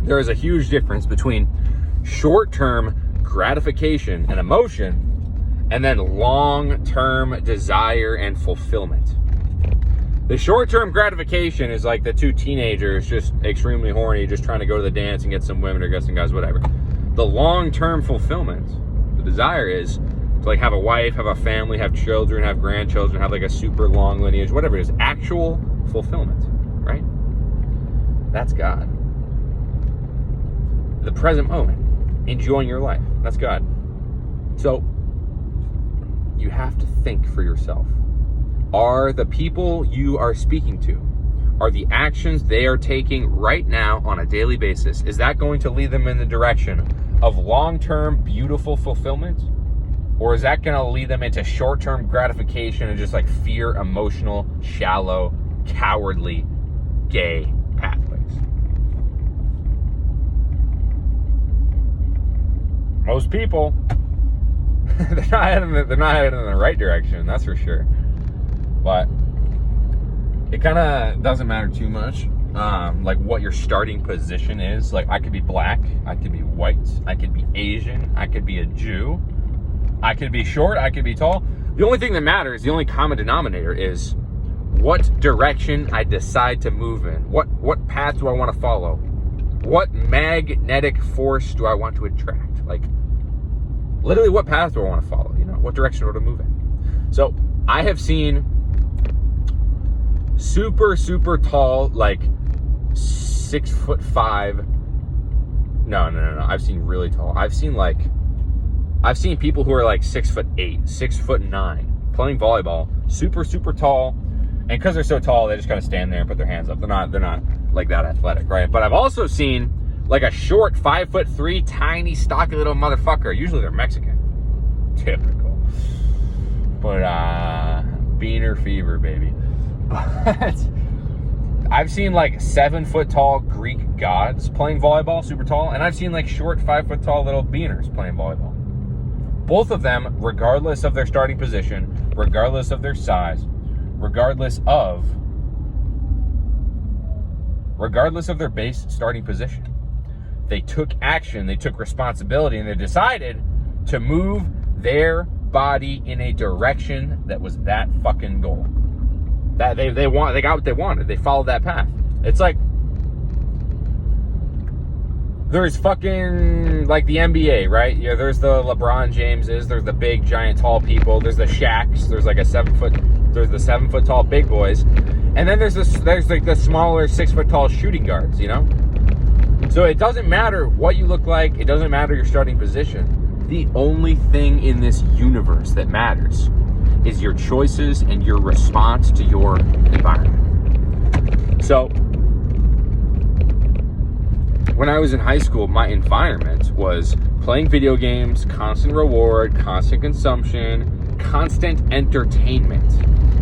there is a huge difference between short-term gratification and emotion and then long-term desire and fulfillment. The short-term gratification is like the two teenagers just extremely horny, just trying to go to the dance and get some women or get some guys, whatever. The long-term fulfillment, the desire is to like have a wife, have a family, have children, have grandchildren, have like a super long lineage, whatever it is. Actual fulfillment, right? That's God. The present moment, enjoying your life. That's God. So you have to think for yourself. Are the people you are speaking to, are the actions they are taking right now on a daily basis, is that going to lead them in the direction of long-term beautiful fulfillment? Or is that going to lead them into short-term gratification and just like fear, emotional, shallow, cowardly, gay pathways? Most people, they're not heading in the right direction, that's for sure. But it kind of doesn't matter too much, like what your starting position is. Like I could be black, I could be white, I could be Asian, I could be a Jew, I could be short, I could be tall. The only thing that matters, the only common denominator is what direction I decide to move in. What path do I want to follow? What magnetic force do I want to attract? Like literally what path do I want to follow? You know, what direction do I want to move in? So I have seen super tall, like 6'5". No. I've seen really tall. I've seen people who are like 6'8", 6'9", playing volleyball, super tall. And because they're so tall, they just kind of stand there and put their hands up. They're not like that athletic, right? But I've also seen like a short 5'3", tiny, stocky little motherfucker. Usually they're Mexican. Typical. But beaner fever, baby. But I've seen like 7 foot tall Greek gods playing volleyball, super tall, and I've seen like short 5 foot tall little beaners playing volleyball. Both of them, regardless of their starting position, regardless of their size, regardless of their base starting position, they took action, they took responsibility, and they decided to move their body in a direction that was that fucking goal. That they got what they wanted. They followed that path. It's like there's fucking like the NBA, right? Yeah, there's the LeBron Jameses, there's the big giant tall people, there's the Shaqs, there's like there's the 7 foot tall big boys, and then there's like the smaller 6 foot tall shooting guards, you know? So it doesn't matter what you look like, it doesn't matter your starting position. The only thing in this universe that matters is your choices and your response to your environment. So when I was in high school, my environment was playing video games, constant reward, constant consumption, constant entertainment,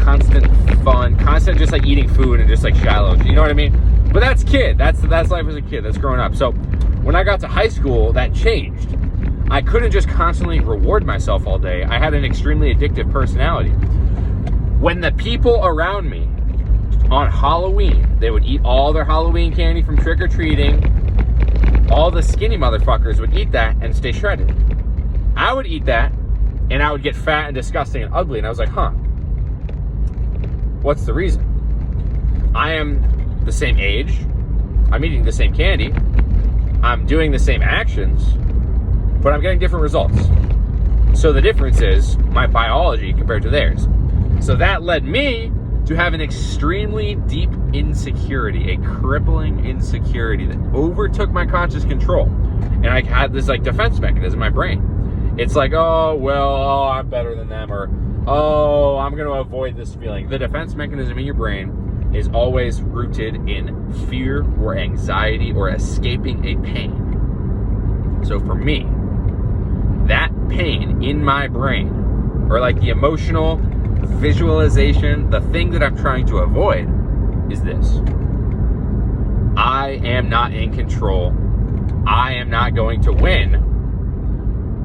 constant fun, constant just like eating food and just like shallow, you know what I mean? But that's kid, that's life as a kid, that's growing up. So when I got to high school, that changed. I couldn't just constantly reward myself all day. I had an extremely addictive personality. When the people around me on Halloween, they would eat all their Halloween candy from trick-or-treating, all the skinny motherfuckers would eat that and stay shredded. I would eat that and I would get fat and disgusting and ugly. And I was like, what's the reason? I am the same age. I'm eating the same candy. I'm doing the same actions, but I'm getting different results. So the difference is my biology compared to theirs. So that led me to have an extremely deep insecurity, a crippling insecurity that overtook my conscious control. And I had this like defense mechanism in my brain. It's like, I'm better than them, or, I'm going to avoid this feeling. The defense mechanism in your brain is always rooted in fear or anxiety or escaping a pain. So for me, that pain in my brain, or like the emotional visualization, the thing that I'm trying to avoid is this. I am not in control. I am not going to win,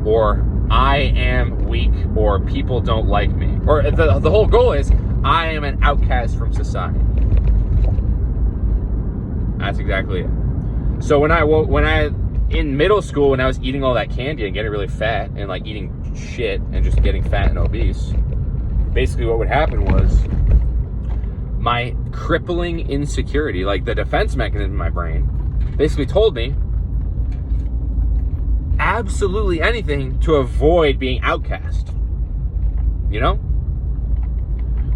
or I am weak, or people don't like me. Or the whole goal is I am an outcast from society. That's exactly it. So when I in middle school, when I was eating all that candy and getting really fat and like eating shit and just getting fat and obese, basically what would happen was my crippling insecurity, like the defense mechanism in my brain, basically told me absolutely anything to avoid being outcast. You know?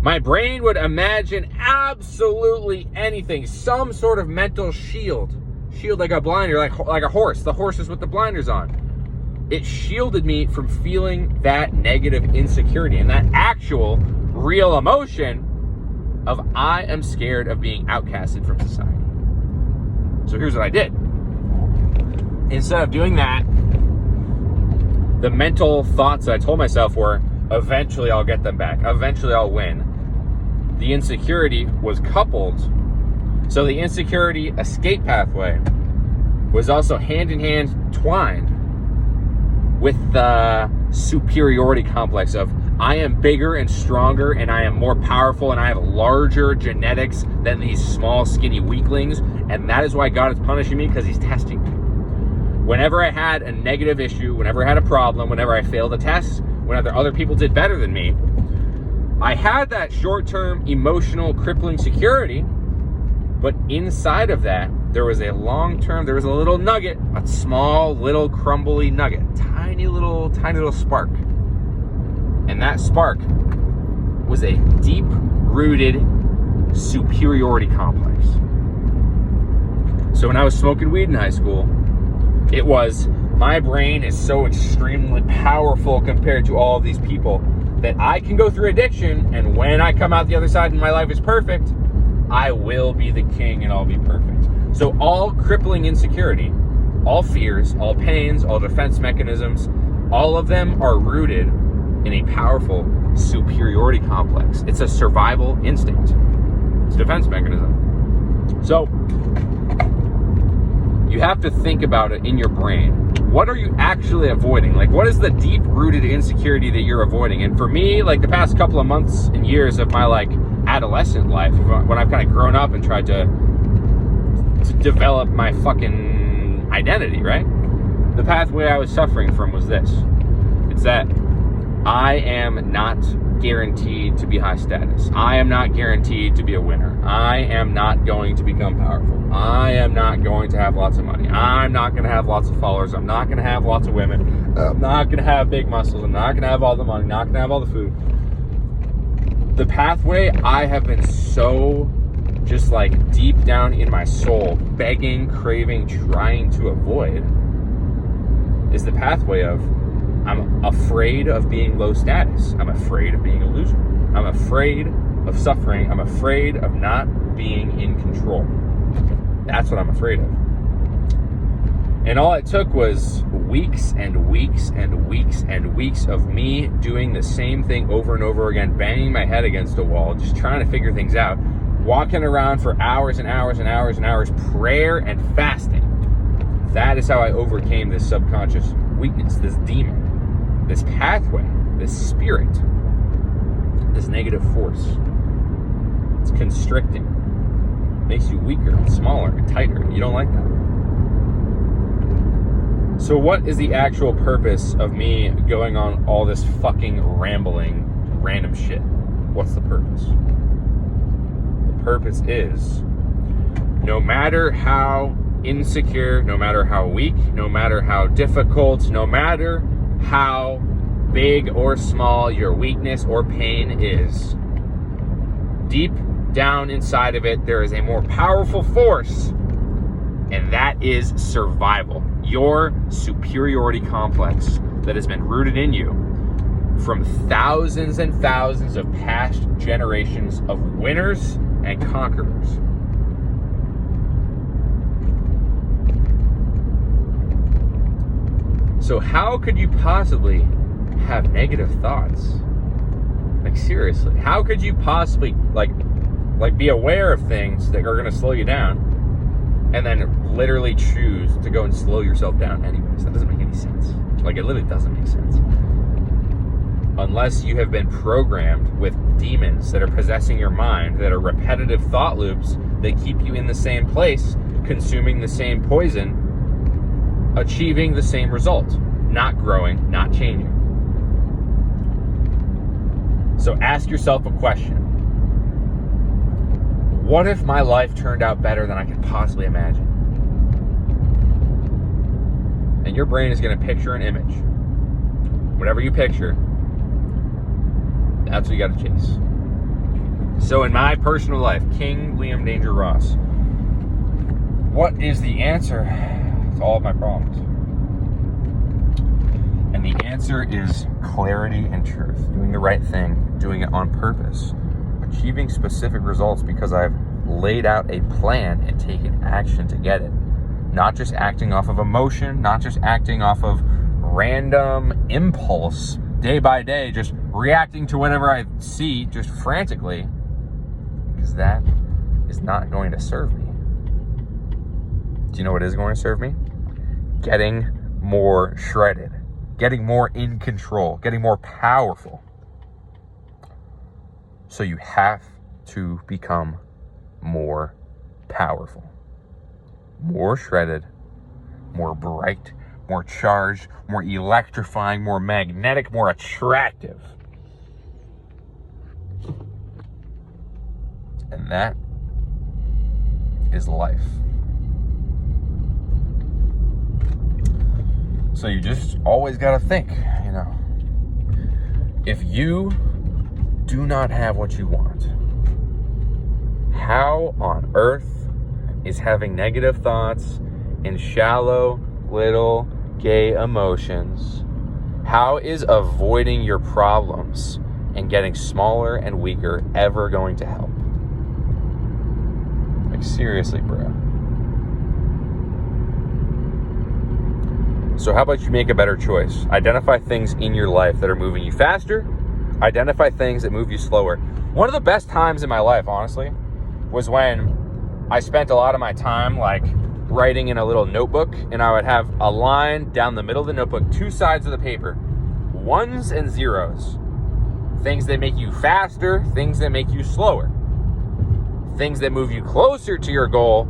My brain would imagine absolutely anything, some sort of mental shield like a blinder, like a horse, the horses with the blinders on. It shielded me from feeling that negative insecurity and that actual real emotion of I am scared of being outcasted from society. So here's what I did. Instead of doing that, the mental thoughts that I told myself were, eventually I'll get them back. Eventually I'll win. The insecurity was coupled. So the insecurity escape pathway was also hand in hand twined with the superiority complex of I am bigger and stronger and I am more powerful and I have larger genetics than these small skinny weaklings, and that is why God is punishing me, because he's testing me. Whenever I had a negative issue, whenever I had a problem, whenever I failed a test, whenever other people did better than me, I had that short-term emotional crippling security, but inside of that, there was a long-term, there was a little nugget, a small, little, crumbly nugget, tiny little spark. And that spark was a deep-rooted superiority complex. So when I was smoking weed in high school, it was, my brain is so extremely powerful compared to all of these people that I can go through addiction, and when I come out the other side and my life is perfect, I will be the king and I'll be perfect. So all crippling insecurity, all fears, all pains, all defense mechanisms, all of them are rooted in a powerful superiority complex. It's a survival instinct. It's a defense mechanism. So you have to think about it in your brain. What are you actually avoiding? Like, what is the deep-rooted insecurity that you're avoiding? And for me, like the past couple of months and years of my like adolescent life, when I've kind of grown up and tried to develop my fucking identity, right? The pathway I was suffering from was this. It's that I am not guaranteed to be high status. I am not guaranteed to be a winner. I am not going to become powerful. I am not going to have lots of money. I'm not going to have lots of followers. I'm not going to have lots of women. I'm not going to have big muscles. I'm not going to have all the money. Not going to have all the food. The pathway I have been so just like deep down in my soul, begging, craving, trying to avoid is the pathway of I'm afraid of being low status. I'm afraid of being a loser. I'm afraid of suffering. I'm afraid of not being in control. That's what I'm afraid of. And all it took was weeks and weeks and weeks and weeks of me doing the same thing over and over again, banging my head against a wall, just trying to figure things out, walking around for hours and hours and hours and hours, prayer and fasting. That is how I overcame this subconscious weakness, this demon, this pathway, this spirit, this negative force. It's constricting. Makes you weaker and smaller and tighter, and you don't like that. So what is the actual purpose of me going on all this fucking rambling, random shit? What's the purpose? The purpose is, no matter how insecure, no matter how weak, no matter how difficult, no matter how big or small your weakness or pain is, deep down inside of it, there is a more powerful force, and that is survival. Your superiority complex that has been rooted in you from thousands and thousands of past generations of winners and conquerors. So how could you possibly have negative thoughts? Like, seriously, how could you possibly like be aware of things that are going to slow you down and then literally choose to go and slow yourself down anyways? That doesn't make any sense. Like, it literally doesn't make sense. Unless you have been programmed with demons that are possessing your mind, that are repetitive thought loops that keep you in the same place consuming the same poison, achieving the same result, not growing, not changing. So ask yourself a question. What if my life turned out better than I could possibly imagine? And your brain is going to picture an image. Whatever you picture, that's what you got to chase. So in my personal life, King Liam Danger Ross, what is the answer to all of my problems? And the answer is clarity and truth. Doing the right thing, doing it on purpose, achieving specific results because I've laid out a plan and taken action to get it. Not just acting off of emotion, not just acting off of random impulse, day by day, just reacting to whatever I see just frantically, because that is not going to serve me. Do you know what is going to serve me? Getting more shredded, getting more in control, getting more powerful. So you have to become more powerful, more shredded, more bright, more charged, more electrifying, more magnetic, more attractive. And that is life. So you just always got to think, if you do not have what you want, how on earth is having negative thoughts and shallow little gay emotions, how is avoiding your problems and getting smaller and weaker ever going to help? Like, seriously, bro. So how about you make a better choice? Identify things in your life that are moving you faster. Identify things that move you slower. One of the best times in my life, honestly, was when I spent a lot of my time writing in a little notebook, and I would have a line down the middle of the notebook, two sides of the paper, ones and zeros. Things that make you faster, things that make you slower. Things that move you closer to your goal,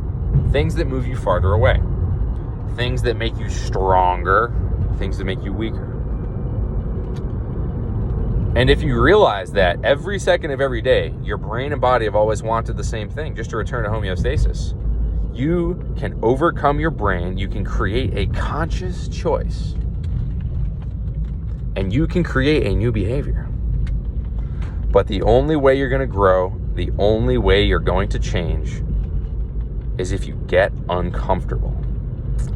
things that move you farther away. Things that make you stronger, things that make you weaker. And if you realize that every second of every day, your brain and body have always wanted the same thing, just to return to homeostasis, you can overcome your brain, you can create a conscious choice, and you can create a new behavior. But the only way you're going to grow, the only way you're going to change, is if you get uncomfortable,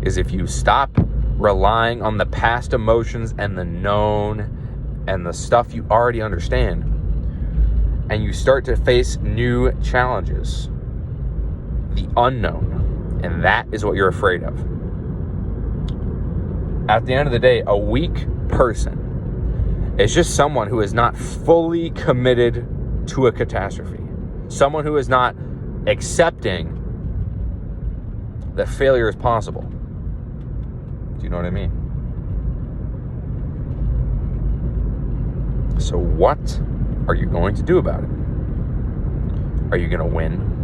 is if you stop relying on the past emotions and the known and the stuff you already understand, and you start to face new challenges, the unknown, and that is what you're afraid of. At the end of the day, a weak person is just someone who is not fully committed to a catastrophe, someone who is not accepting that failure is possible. Do you know what I mean? So what are you going to do about it? Are you going to win?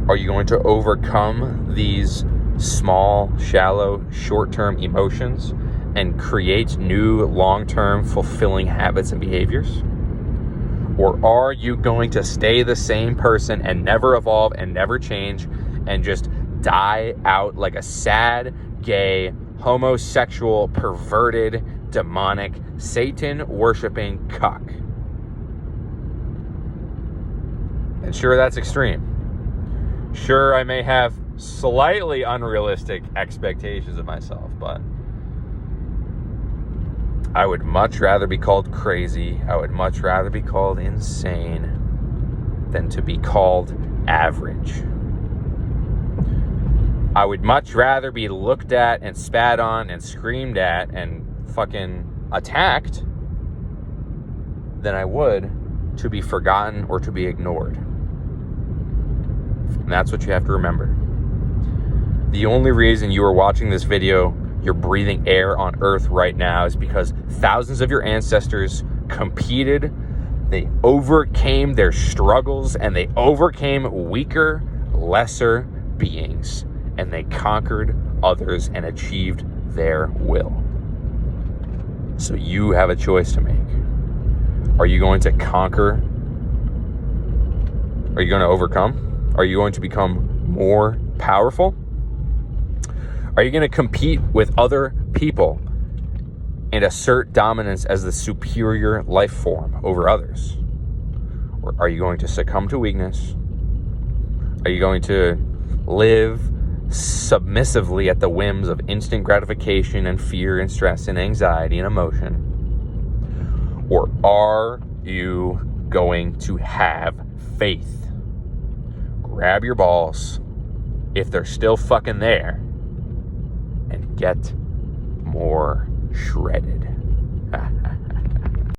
Are you going to overcome these small, shallow, short-term emotions and create new, long-term, fulfilling habits and behaviors? Or are you going to stay the same person and never evolve and never change and just die out like a sad, gay, homosexual, perverted, demonic, Satan-worshipping cuck? And sure, that's extreme. Sure, I may have slightly unrealistic expectations of myself, but I would much rather be called crazy, I would much rather be called insane than to be called average. I would much rather be looked at and spat on and screamed at and fucking attacked than I would to be forgotten or to be ignored. And that's what you have to remember. The only reason you are watching this video, you're breathing air on Earth right now, is because thousands of your ancestors competed, they overcame their struggles, and they overcame weaker, lesser beings, and they conquered others and achieved their will. So you have a choice to make. Are you going to conquer? Are you going to overcome? Are you going to become more powerful? Are you going to compete with other people and assert dominance as the superior life form over others? Or are you going to succumb to weakness? Are you going to live submissively at the whims of instant gratification and fear and stress and anxiety and emotion? Or are you going to have faith? Grab your balls, if they're still fucking there, and get more shredded.